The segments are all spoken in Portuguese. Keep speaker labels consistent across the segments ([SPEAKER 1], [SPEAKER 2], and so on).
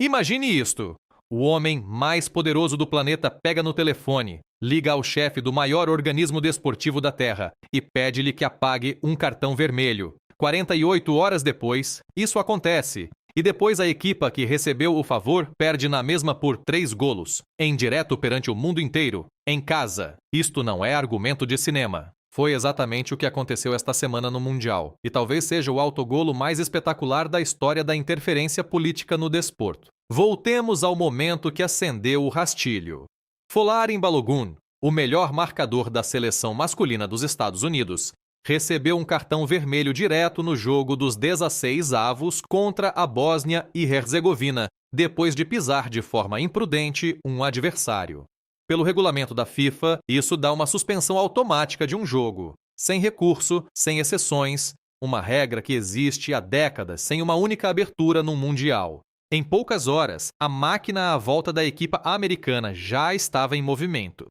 [SPEAKER 1] Imagine isto: o homem mais poderoso do planeta pega no telefone, liga ao chefe do maior organismo desportivo da Terra e pede-lhe que apague um cartão vermelho. 48 horas depois, isso acontece. E depois a equipa que recebeu o favor perde na mesma por 3 golos, em direto perante o mundo inteiro, em casa. Isto não é argumento de cinema. Foi exatamente o que aconteceu esta semana no Mundial, e talvez seja o autogolo mais espetacular da história da interferência política no desporto. Voltemos ao momento que acendeu o rastilho. Folarin Balogun, o melhor marcador da seleção masculina dos Estados Unidos, recebeu um cartão vermelho direto no jogo dos 16avos contra a Bósnia e Herzegovina, depois de pisar de forma imprudente um adversário. Pelo regulamento da FIFA, isso dá uma suspensão automática de um jogo, sem recurso, sem exceções, uma regra que existe há décadas sem uma única abertura num Mundial. Em poucas horas, a máquina à volta da equipa americana já estava em movimento.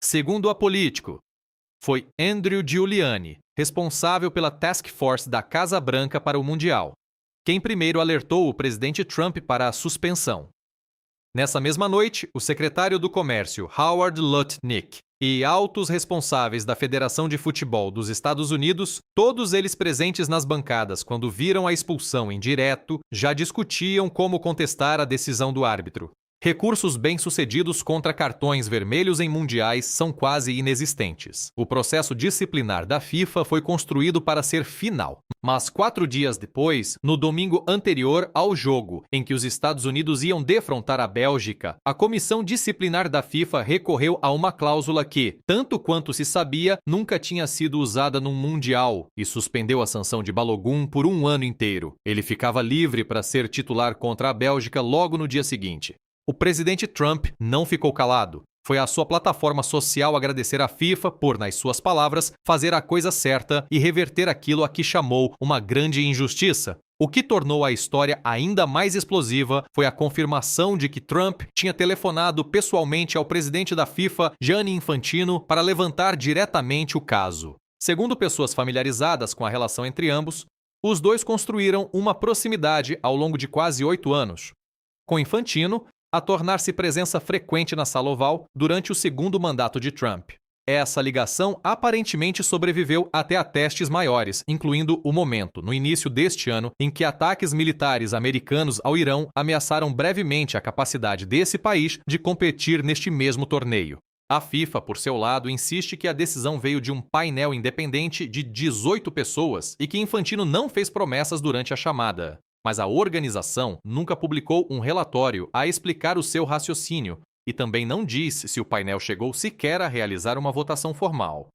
[SPEAKER 1] Segundo a Político, foi Andrew Giuliani, responsável pela Task Force da Casa Branca para o Mundial, quem primeiro alertou o presidente Trump para a suspensão. Nessa mesma noite, o secretário do Comércio, Howard Lutnick, e altos responsáveis da Federação de Futebol dos Estados Unidos, todos eles presentes nas bancadas quando viram a expulsão em direto, já discutiam como contestar a decisão do árbitro. Recursos bem-sucedidos contra cartões vermelhos em mundiais são quase inexistentes. O processo disciplinar da FIFA foi construído para ser final. Mas 4 dias depois, no domingo anterior ao jogo, em que os Estados Unidos iam defrontar a Bélgica, a comissão disciplinar da FIFA recorreu a uma cláusula que, tanto quanto se sabia, nunca tinha sido usada num mundial e suspendeu a sanção de Balogun por 1 ano inteiro. Ele ficava livre para ser titular contra a Bélgica logo no dia seguinte. O presidente Trump não ficou calado. Foi à sua plataforma social agradecer à FIFA por, nas suas palavras, fazer a coisa certa e reverter aquilo a que chamou uma grande injustiça. O que tornou a história ainda mais explosiva foi a confirmação de que Trump tinha telefonado pessoalmente ao presidente da FIFA, Gianni Infantino, para levantar diretamente o caso. Segundo pessoas familiarizadas com a relação entre ambos, os dois construíram uma proximidade ao longo de quase 8 anos. Com Infantino, a tornar-se presença frequente na Sala Oval durante o segundo mandato de Trump. Essa ligação aparentemente sobreviveu até a testes maiores, incluindo o momento, no início deste ano, em que ataques militares americanos ao Irão ameaçaram brevemente a capacidade desse país de competir neste mesmo torneio. A FIFA, por seu lado, insiste que a decisão veio de um painel independente de 18 pessoas e que Infantino não fez promessas durante a chamada. Mas a organização nunca publicou um relatório a explicar o seu raciocínio e também não diz se o painel chegou sequer a realizar uma votação formal.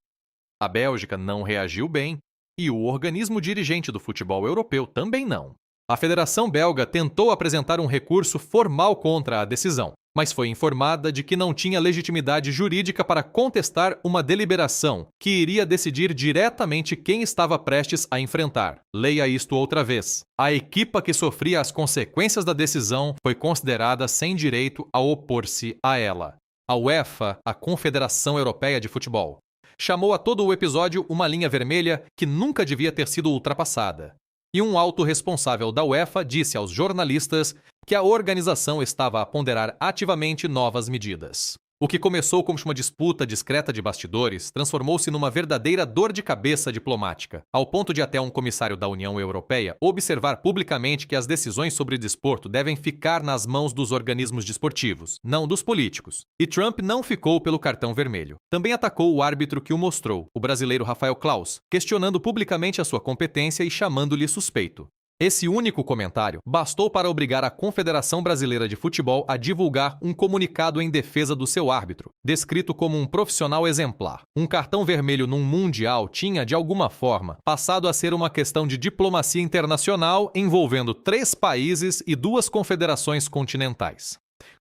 [SPEAKER 1] A Bélgica não reagiu bem e o organismo dirigente do futebol europeu também não. A Federação Belga tentou apresentar um recurso formal contra a decisão, mas foi informada de que não tinha legitimidade jurídica para contestar uma deliberação que iria decidir diretamente quem estava prestes a enfrentar. Leia isto outra vez. A equipa que sofria as consequências da decisão foi considerada sem direito a opor-se a ela. A UEFA, a Confederação Europeia de Futebol, chamou a todo o episódio uma linha vermelha que nunca devia ter sido ultrapassada. E um alto responsável da UEFA disse aos jornalistas que a organização estava a ponderar ativamente novas medidas. O que começou como uma disputa discreta de bastidores transformou-se numa verdadeira dor de cabeça diplomática, ao ponto de até um comissário da União Europeia observar publicamente que as decisões sobre desporto devem ficar nas mãos dos organismos desportivos, não dos políticos. E Trump não ficou pelo cartão vermelho. Também atacou o árbitro que o mostrou, o brasileiro Rafael Claus, questionando publicamente a sua competência e chamando-lhe suspeito. Esse único comentário bastou para obrigar a Confederação Brasileira de Futebol a divulgar um comunicado em defesa do seu árbitro, descrito como um profissional exemplar. Um cartão vermelho num mundial tinha, de alguma forma, passado a ser uma questão de diplomacia internacional envolvendo 3 países e 2 confederações continentais.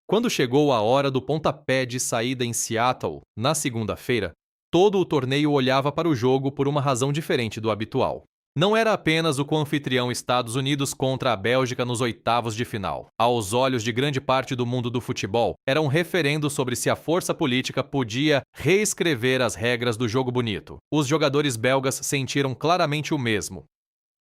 [SPEAKER 1] Quando chegou a hora do pontapé de saída em Seattle, na segunda-feira, todo o torneio olhava para o jogo por uma razão diferente do habitual. Não era apenas o coanfitrião Estados Unidos contra a Bélgica nos oitavos de final. Aos olhos de grande parte do mundo do futebol, era um referendo sobre se a força política podia reescrever as regras do jogo bonito. Os jogadores belgas sentiram claramente o mesmo.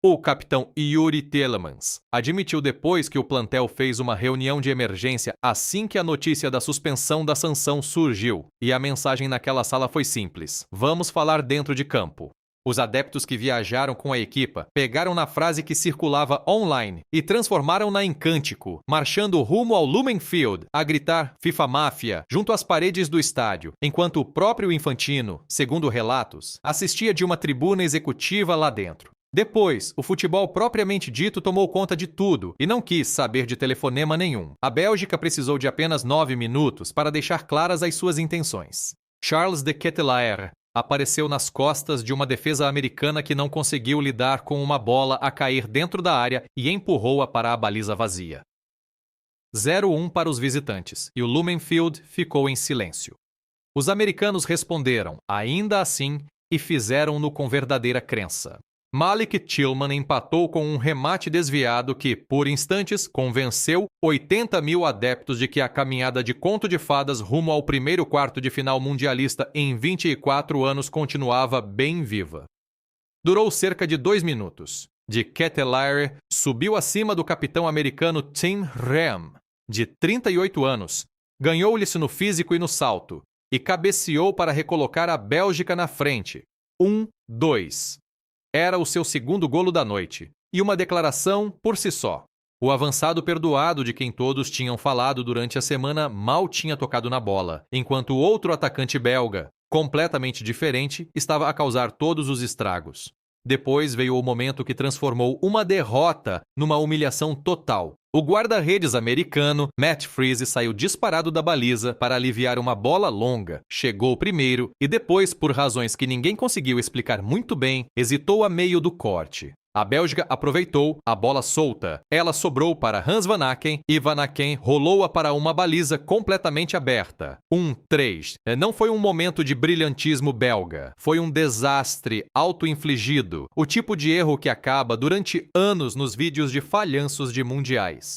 [SPEAKER 1] O capitão Yuri Telemans admitiu depois que o plantel fez uma reunião de emergência assim que a notícia da suspensão da sanção surgiu, e a mensagem naquela sala foi simples: vamos falar dentro de campo. Os adeptos que viajaram com a equipa pegaram na frase que circulava online e transformaram-na em cântico, marchando rumo ao Lumen Field a gritar FIFA Máfia junto às paredes do estádio, enquanto o próprio Infantino, segundo relatos, assistia de uma tribuna executiva lá dentro. Depois, o futebol propriamente dito tomou conta de tudo e não quis saber de telefonema nenhum. A Bélgica precisou de apenas 9 minutos para deixar claras as suas intenções. Charles de Ketelaere apareceu nas costas de uma defesa americana que não conseguiu lidar com uma bola a cair dentro da área e empurrou-a para a baliza vazia. 0-1 para os visitantes, e o Lumen Field ficou em silêncio. Os americanos responderam, ainda assim, e fizeram-no com verdadeira crença. Malik Tillman empatou com um remate desviado que, por instantes, convenceu 80 mil adeptos de que a caminhada de conto de fadas rumo ao primeiro quarto de final mundialista em 24 anos continuava bem viva. Durou cerca de 2 minutos. De Ketelaere subiu acima do capitão americano Tim Ream, de 38 anos, ganhou-lhe-se no físico e no salto, e cabeceou para recolocar a Bélgica na frente. 1-2. Era o seu segundo golo da noite, e uma declaração por si só. O avançado perdoado de quem todos tinham falado durante a semana mal tinha tocado na bola, enquanto o outro atacante belga, completamente diferente, estava a causar todos os estragos. Depois veio o momento que transformou uma derrota numa humilhação total. O guarda-redes americano, Matt Freese, saiu disparado da baliza para aliviar uma bola longa, chegou primeiro e depois, por razões que ninguém conseguiu explicar muito bem, hesitou a meio do corte. A Bélgica aproveitou a bola solta. Ela sobrou para Hans Van Aken e Van Aken rolou-a para uma baliza completamente aberta. 1-3. Não foi um momento de brilhantismo belga. Foi um desastre auto-infligido. O tipo de erro que acaba durante anos nos vídeos de falhanços de mundiais.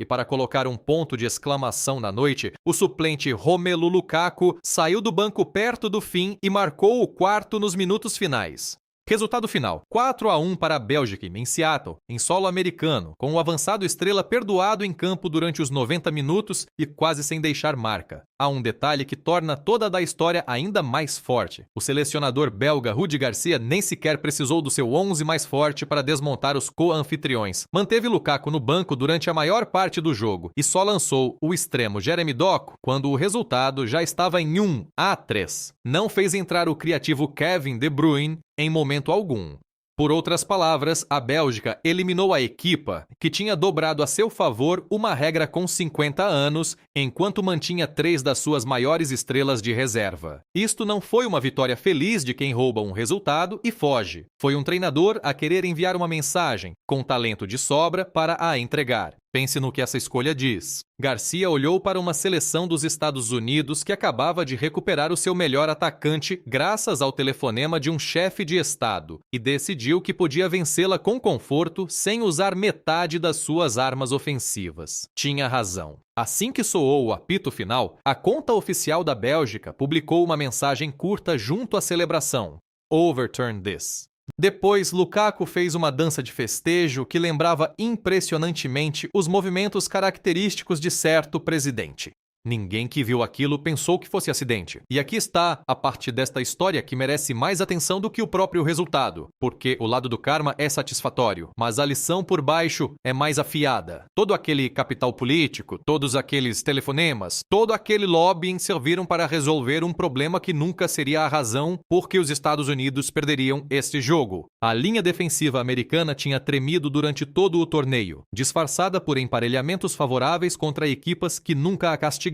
[SPEAKER 1] E para colocar um ponto de exclamação na noite, o suplente Romelu Lukaku saiu do banco perto do fim e marcou o quarto nos minutos finais. Resultado final, 4-1 para a Bélgica em Seattle, em solo americano, com o avançado estrela perdoado em campo durante os 90 minutos e quase sem deixar marca. Há um detalhe que torna toda a história ainda mais forte. O selecionador belga Rudi Garcia nem sequer precisou do seu 11 mais forte para desmontar os co-anfitriões. Manteve Lukaku no banco durante a maior parte do jogo e só lançou o extremo Jeremy Doku quando o resultado já estava em 1-3. Não fez entrar o criativo Kevin De Bruyne em momento algum. Por outras palavras, a Bélgica eliminou a equipa, que tinha dobrado a seu favor uma regra com 50 anos, enquanto mantinha 3 das suas maiores estrelas de reserva. Isto não foi uma vitória feliz de quem rouba um resultado e foge. Foi um treinador a querer enviar uma mensagem, com talento de sobra, para a entregar. Pense no que essa escolha diz. Garcia olhou para uma seleção dos Estados Unidos que acabava de recuperar o seu melhor atacante graças ao telefonema de um chefe de Estado e decidiu que podia vencê-la com conforto sem usar metade das suas armas ofensivas. Tinha razão. Assim que soou o apito final, a conta oficial da Bélgica publicou uma mensagem curta junto à celebração. Overturn this. Depois, Lukaku fez uma dança de festejo que lembrava impressionantemente os movimentos característicos de certo presidente. Ninguém que viu aquilo pensou que fosse acidente. E aqui está a parte desta história que merece mais atenção do que o próprio resultado, porque o lado do karma é satisfatório, mas a lição por baixo é mais afiada. Todo aquele capital político, todos aqueles telefonemas, todo aquele lobbying serviram para resolver um problema que nunca seria a razão por que os Estados Unidos perderiam este jogo. A linha defensiva americana tinha tremido durante todo o torneio, disfarçada por emparelhamentos favoráveis contra equipas que nunca a castigaram.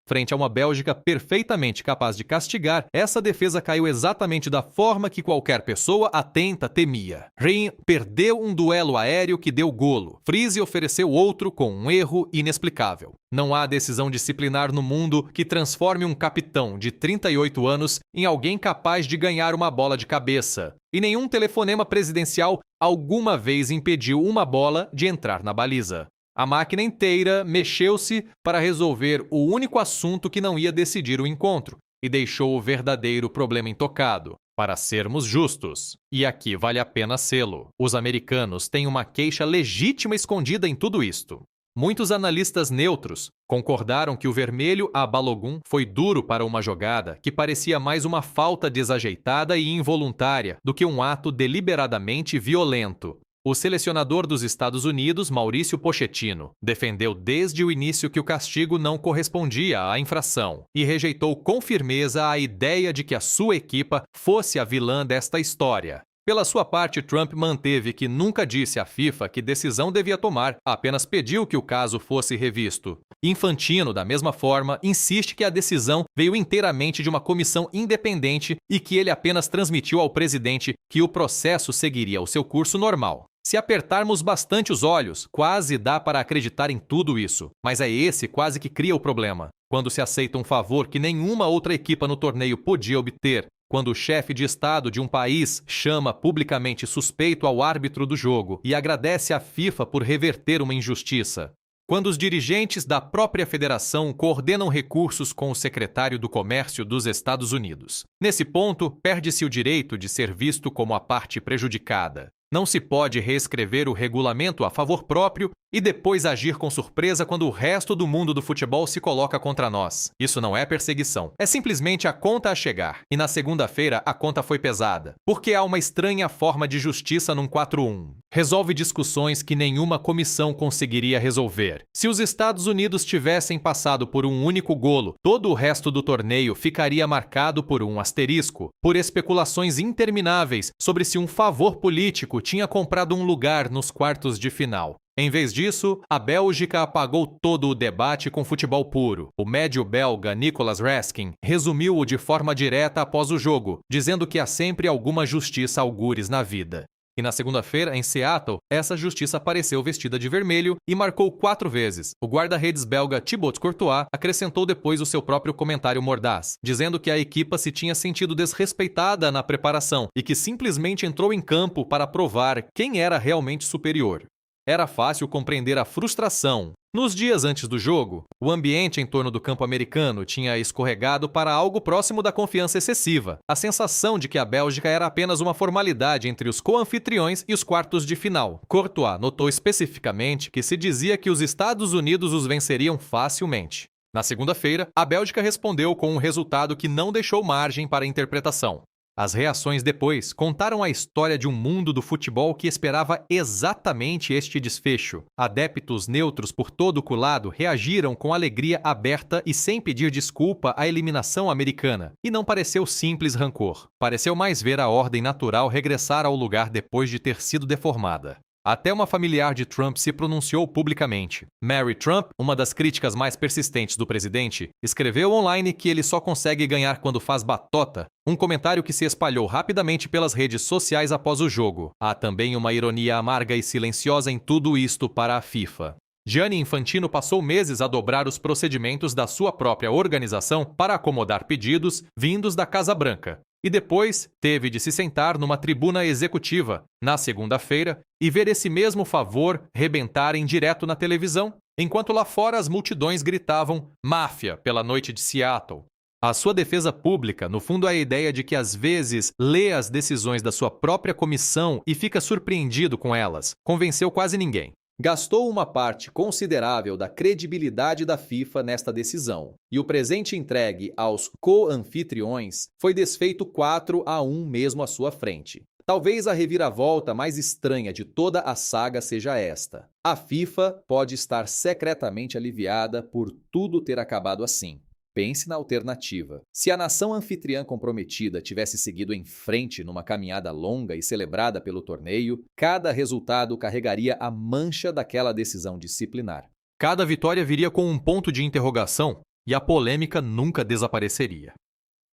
[SPEAKER 1] Frente a uma Bélgica perfeitamente capaz de castigar, essa defesa caiu exatamente da forma que qualquer pessoa atenta temia. Rien perdeu um duelo aéreo que deu golo. Freese ofereceu outro com um erro inexplicável. Não há decisão disciplinar no mundo que transforme um capitão de 38 anos em alguém capaz de ganhar uma bola de cabeça. E nenhum telefonema presidencial alguma vez impediu uma bola de entrar na baliza. A máquina inteira mexeu-se para resolver o único assunto que não ia decidir o encontro e deixou o verdadeiro problema intocado. Para sermos justos, e aqui vale a pena sê-lo, os americanos têm uma queixa legítima escondida em tudo isto. Muitos analistas neutros concordaram que o vermelho a Balogun foi duro para uma jogada que parecia mais uma falta desajeitada e involuntária do que um ato deliberadamente violento. O selecionador dos Estados Unidos, Maurício Pochettino, defendeu desde o início que o castigo não correspondia à infração e rejeitou com firmeza a ideia de que a sua equipa fosse a vilã desta história. Pela sua parte, Trump manteve que nunca disse à FIFA que decisão devia tomar, apenas pediu que o caso fosse revisto. Infantino, da mesma forma, insiste que a decisão veio inteiramente de uma comissão independente e que ele apenas transmitiu ao presidente que o processo seguiria o seu curso normal. Se apertarmos bastante os olhos, quase dá para acreditar em tudo isso, mas é esse quase que cria o problema. Quando se aceita um favor que nenhuma outra equipa no torneio podia obter, quando o chefe de Estado de um país chama publicamente suspeito ao árbitro do jogo e agradece à FIFA por reverter uma injustiça. Quando os dirigentes da própria federação coordenam recursos com o secretário do Comércio dos Estados Unidos. Nesse ponto, perde-se o direito de ser visto como a parte prejudicada. Não se pode reescrever o regulamento a favor próprio e depois agir com surpresa quando o resto do mundo do futebol se coloca contra nós. Isso não é perseguição. É simplesmente a conta a chegar. E na segunda-feira a conta foi pesada, porque há uma estranha forma de justiça num 4-1. Resolve discussões que nenhuma comissão conseguiria resolver. Se os Estados Unidos tivessem passado por um único golo, todo o resto do torneio ficaria marcado por um asterisco, por especulações intermináveis sobre se um favor político tinha comprado um lugar nos quartos de final. Em vez disso, a Bélgica apagou todo o debate com futebol puro. O médio belga Nicolas Raskin resumiu-o de forma direta após o jogo, dizendo que há sempre alguma justiça algures na vida. E na segunda-feira, em Seattle, essa justiça apareceu vestida de vermelho e marcou 4 vezes. O guarda-redes belga Thibaut Courtois acrescentou depois o seu próprio comentário mordaz, dizendo que a equipa se tinha sentido desrespeitada na preparação e que simplesmente entrou em campo para provar quem era realmente superior. Era fácil compreender a frustração. Nos dias antes do jogo, o ambiente em torno do campo americano tinha escorregado para algo próximo da confiança excessiva, a sensação de que a Bélgica era apenas uma formalidade entre os co-anfitriões e os quartos de final. Courtois notou especificamente que se dizia que os Estados Unidos os venceriam facilmente. Na segunda-feira, a Bélgica respondeu com um resultado que não deixou margem para interpretação. As reações depois contaram a história de um mundo do futebol que esperava exatamente este desfecho. Adeptos neutros por todo o lado reagiram com alegria aberta e sem pedir desculpa à eliminação americana. E não pareceu simples rancor. Pareceu mais ver a ordem natural regressar ao lugar depois de ter sido deformada. Até uma familiar de Trump se pronunciou publicamente. Mary Trump, uma das críticas mais persistentes do presidente, escreveu online que ele só consegue ganhar quando faz batota, um comentário que se espalhou rapidamente pelas redes sociais após o jogo. Há também uma ironia amarga e silenciosa em tudo isto para a FIFA. Gianni Infantino passou meses a dobrar os procedimentos da sua própria organização para acomodar pedidos vindos da Casa Branca. E depois teve de se sentar numa tribuna executiva, na segunda-feira, e ver esse mesmo favor rebentar em direto na televisão, enquanto lá fora as multidões gritavam "Máfia" pela noite de Seattle. A sua defesa pública, no fundo, é a ideia de que às vezes lê as decisões da sua própria comissão e fica surpreendido com elas. Convenceu quase ninguém. Gastou uma parte considerável da credibilidade da FIFA nesta decisão, e o presente entregue aos co-anfitriões foi desfeito 4-1 mesmo à sua frente. Talvez a reviravolta mais estranha de toda a saga seja esta. A FIFA pode estar secretamente aliviada por tudo ter acabado assim. Pense na alternativa. Se a nação anfitriã comprometida tivesse seguido em frente numa caminhada longa e celebrada pelo torneio, cada resultado carregaria a mancha daquela decisão disciplinar. Cada vitória viria com um ponto de interrogação e a polêmica nunca desapareceria.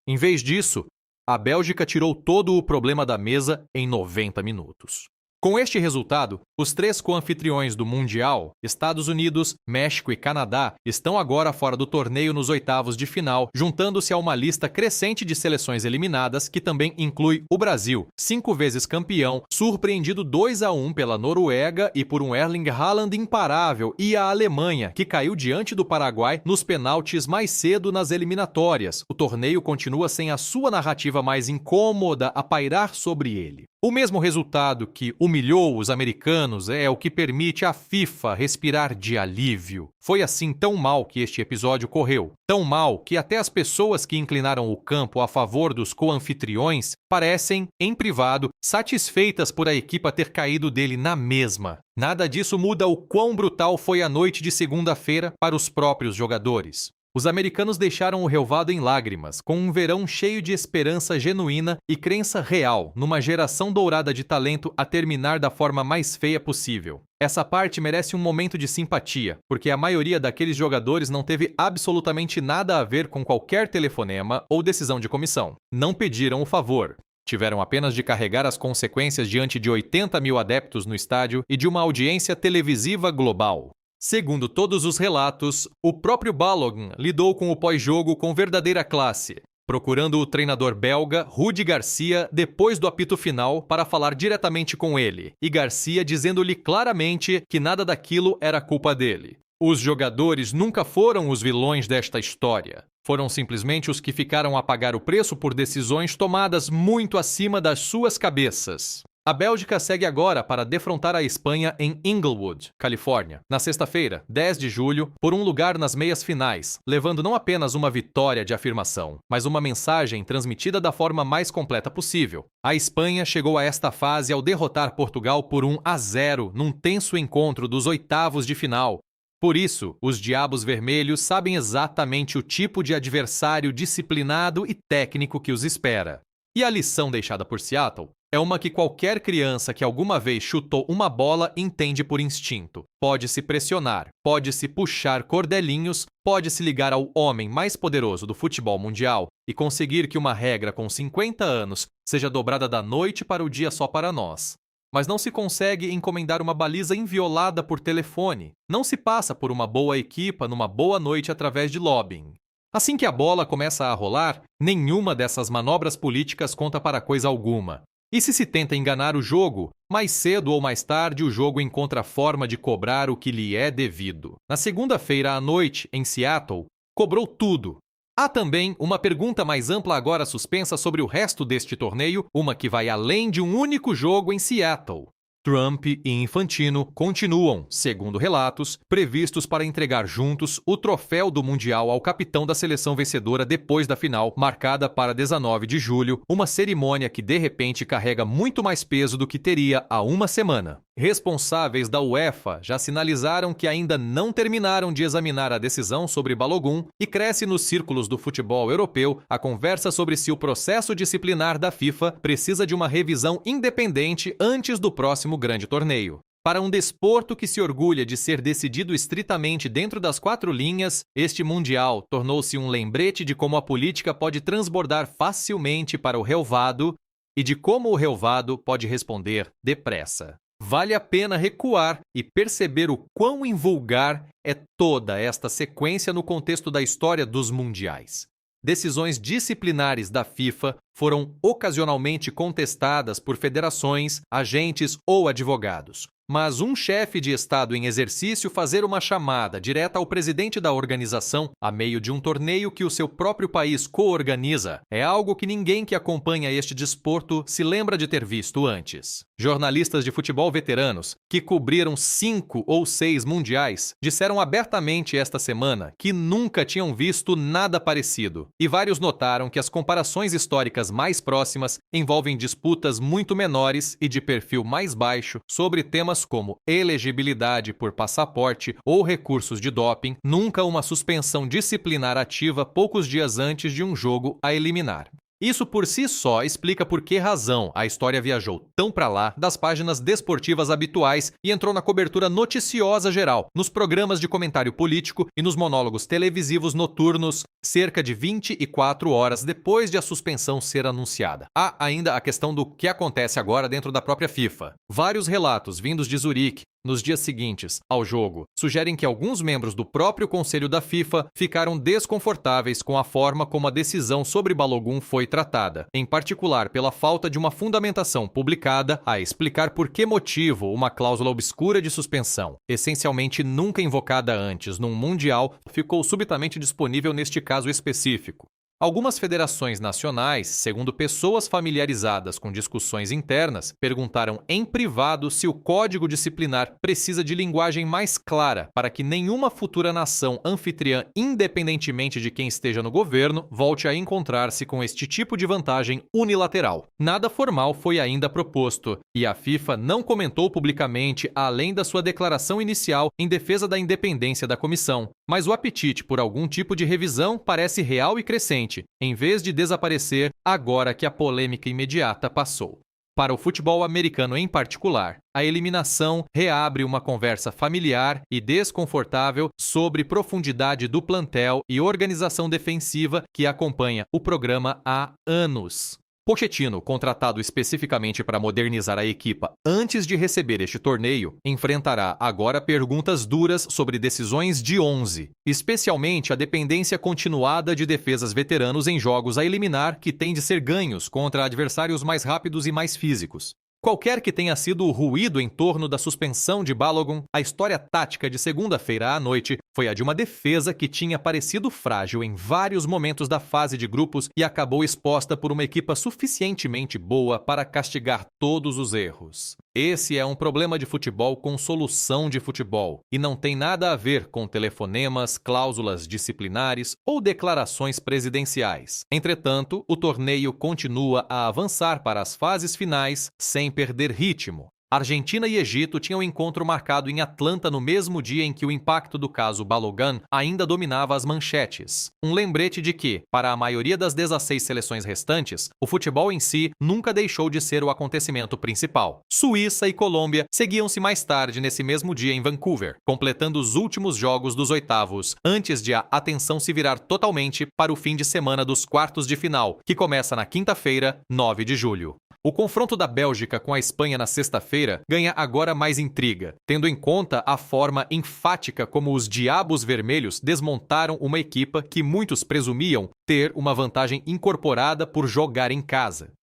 [SPEAKER 1] Em vez disso, a Bélgica tirou todo o problema da mesa em 90 minutos. Com este resultado, os 3 coanfitriões do Mundial, Estados Unidos, México e Canadá, estão agora fora do torneio nos oitavos de final, juntando-se a uma lista crescente de seleções eliminadas, que também inclui o Brasil, 5 vezes campeão, surpreendido 2-1 pela Noruega e por um Erling Haaland imparável, e a Alemanha, que caiu diante do Paraguai nos penaltis mais cedo nas eliminatórias. O torneio continua sem a sua narrativa mais incômoda a pairar sobre ele. O mesmo resultado que humilhou os americanos é o que permite à FIFA respirar de alívio. Foi assim tão mal que este episódio correu. Tão mal que até as pessoas que inclinaram o campo a favor dos coanfitriões parecem, em privado, satisfeitas por a equipa ter caído dele na mesma. Nada disso muda o quão brutal foi a noite de segunda-feira para os próprios jogadores. Os americanos deixaram o relvado em lágrimas, com um verão cheio de esperança genuína e crença real numa geração dourada de talento a terminar da forma mais feia possível. Essa parte merece um momento de simpatia, porque a maioria daqueles jogadores não teve absolutamente nada a ver com qualquer telefonema ou decisão de comissão. Não pediram o favor. Tiveram apenas de carregar as consequências diante de 80 mil adeptos no estádio e de uma audiência televisiva global. Segundo todos os relatos, o próprio Balogun lidou com o pós-jogo com verdadeira classe, procurando o treinador belga Rudi Garcia depois do apito final para falar diretamente com ele, e Garcia dizendo-lhe claramente que nada daquilo era culpa dele. Os jogadores nunca foram os vilões desta história. Foram simplesmente os que ficaram a pagar o preço por decisões tomadas muito acima das suas cabeças. A Bélgica segue agora para defrontar a Espanha em Inglewood, Califórnia, na sexta-feira, 10 de julho, por um lugar nas meias finais, levando não apenas uma vitória de afirmação, mas uma mensagem transmitida da forma mais completa possível. A Espanha chegou a esta fase ao derrotar Portugal por 1-0 num tenso encontro dos oitavos de final. Por isso, os Diabos Vermelhos sabem exatamente o tipo de adversário disciplinado e técnico que os espera. E a lição deixada por Seattle é uma que qualquer criança que alguma vez chutou uma bola entende por instinto. Pode-se pressionar, pode-se puxar cordelinhos, pode-se ligar ao homem mais poderoso do futebol mundial e conseguir que uma regra com 50 anos seja dobrada da noite para o dia só para nós. Mas não se consegue encomendar uma baliza inviolada por telefone. Não se passa por uma boa equipa numa boa noite através de lobbying. Assim que a bola começa a rolar, nenhuma dessas manobras políticas conta para coisa alguma. E se tenta enganar o jogo, mais cedo ou mais tarde o jogo encontra a forma de cobrar o que lhe é devido. Na segunda-feira à noite, em Seattle, cobrou tudo. Há também uma pergunta mais ampla agora suspensa sobre o resto deste torneio, uma que vai além de um único jogo em Seattle. Trump e Infantino continuam, segundo relatos, previstos para entregar juntos o troféu do Mundial ao capitão da seleção vencedora depois da final, marcada para 19 de julho, uma cerimônia que de repente carrega muito mais peso do que teria há uma semana. Responsáveis da UEFA já sinalizaram que ainda não terminaram de examinar a decisão sobre Balogun e cresce nos círculos do futebol europeu a conversa sobre se o processo disciplinar da FIFA precisa de uma revisão independente antes do próximo grande torneio. Para um desporto que se orgulha de ser decidido estritamente dentro das 4 linhas, este Mundial tornou-se um lembrete de como a política pode transbordar facilmente para o relvado e de como o relvado pode responder depressa. Vale a pena recuar e perceber o quão invulgar é toda esta sequência no contexto da história dos mundiais. Decisões disciplinares da FIFA foram ocasionalmente contestadas por federações, agentes ou advogados. Mas um chefe de Estado em exercício fazer uma chamada direta ao presidente da organização a meio de um torneio que o seu próprio país coorganiza é algo que ninguém que acompanha este desporto se lembra de ter visto antes. Jornalistas de futebol veteranos, que cobriram 5 ou 6 mundiais, disseram abertamente esta semana que nunca tinham visto nada parecido. E vários notaram que as comparações históricas mais próximas envolvem disputas muito menores e de perfil mais baixo sobre temas como elegibilidade por passaporte ou recursos de doping, nunca uma suspensão disciplinar ativa poucos dias antes de um jogo a eliminar. Isso por si só explica por que razão a história viajou tão para lá das páginas desportivas habituais e entrou na cobertura noticiosa geral, nos programas de comentário político e nos monólogos televisivos noturnos, cerca de 24 horas depois de a suspensão ser anunciada. Há ainda a questão do que acontece agora dentro da própria FIFA. Vários relatos vindos de Zurique nos dias seguintes ao jogo sugerem que alguns membros do próprio conselho da FIFA ficaram desconfortáveis com a forma como a decisão sobre Balogun foi tratada, em particular pela falta de uma fundamentação publicada a explicar por que motivo uma cláusula obscura de suspensão, essencialmente nunca invocada antes num mundial, ficou subitamente disponível neste caso específico. Algumas federações nacionais, segundo pessoas familiarizadas com discussões internas, perguntaram em privado se o código disciplinar precisa de linguagem mais clara para que nenhuma futura nação anfitriã, independentemente de quem esteja no governo, volte a encontrar-se com este tipo de vantagem unilateral. Nada formal foi ainda proposto, e a FIFA não comentou publicamente além da sua declaração inicial em defesa da independência da comissão, mas o apetite por algum tipo de revisão parece real e crescente, em vez de desaparecer agora que a polêmica imediata passou. Para o futebol americano em particular, a eliminação reabre uma conversa familiar e desconfortável sobre profundidade do plantel e organização defensiva que acompanha o programa há anos. Pochettino, contratado especificamente para modernizar a equipa antes de receber este torneio, enfrentará agora perguntas duras sobre decisões de 11, especialmente a dependência continuada de defesas veteranos em jogos a eliminar que têm de ser ganhos contra adversários mais rápidos e mais físicos. Qualquer que tenha sido o ruído em torno da suspensão de Balogun, a história tática de segunda-feira à noite foi a de uma defesa que tinha parecido frágil em vários momentos da fase de grupos e acabou exposta por uma equipa suficientemente boa para castigar todos os erros. Esse é um problema de futebol com solução de futebol e não tem nada a ver com telefonemas, cláusulas disciplinares ou declarações presidenciais. Entretanto, o torneio continua a avançar para as fases finais sem perder ritmo. Argentina e Egito tinham um encontro marcado em Atlanta no mesmo dia em que o impacto do caso Balogun ainda dominava as manchetes. Um lembrete de que, para a maioria das 16 seleções restantes, o futebol em si nunca deixou de ser o acontecimento principal. Suíça e Colômbia seguiam-se mais tarde nesse mesmo dia em Vancouver, completando os últimos jogos dos oitavos, antes de a atenção se virar totalmente para o fim de semana dos quartos de final, que começa na quinta-feira, 9 de julho. O confronto da Bélgica com a Espanha na sexta-feira ganha agora mais intriga, tendo em conta a forma enfática como os Diabos Vermelhos desmontaram uma equipa que muitos presumiam ter uma vantagem incorporada por jogar em casa.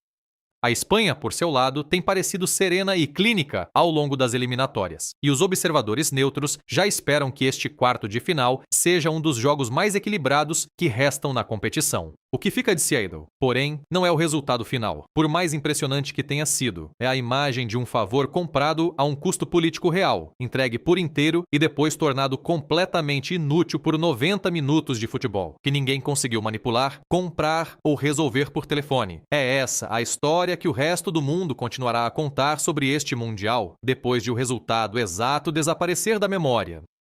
[SPEAKER 1] A Espanha, por seu lado, tem parecido serena e clínica ao longo das eliminatórias, e os observadores neutros já esperam que este quarto de final seja um dos jogos mais equilibrados que restam na competição. O que fica de Seattle, porém, não é o resultado final, por mais impressionante que tenha sido. É a imagem de um favor comprado a um custo político real, entregue por inteiro e depois tornado completamente inútil por 90 minutos de futebol, que ninguém conseguiu manipular, comprar ou resolver por telefone. É essa a história que o resto do mundo continuará a contar sobre este Mundial, depois de o resultado exato desaparecer da memória.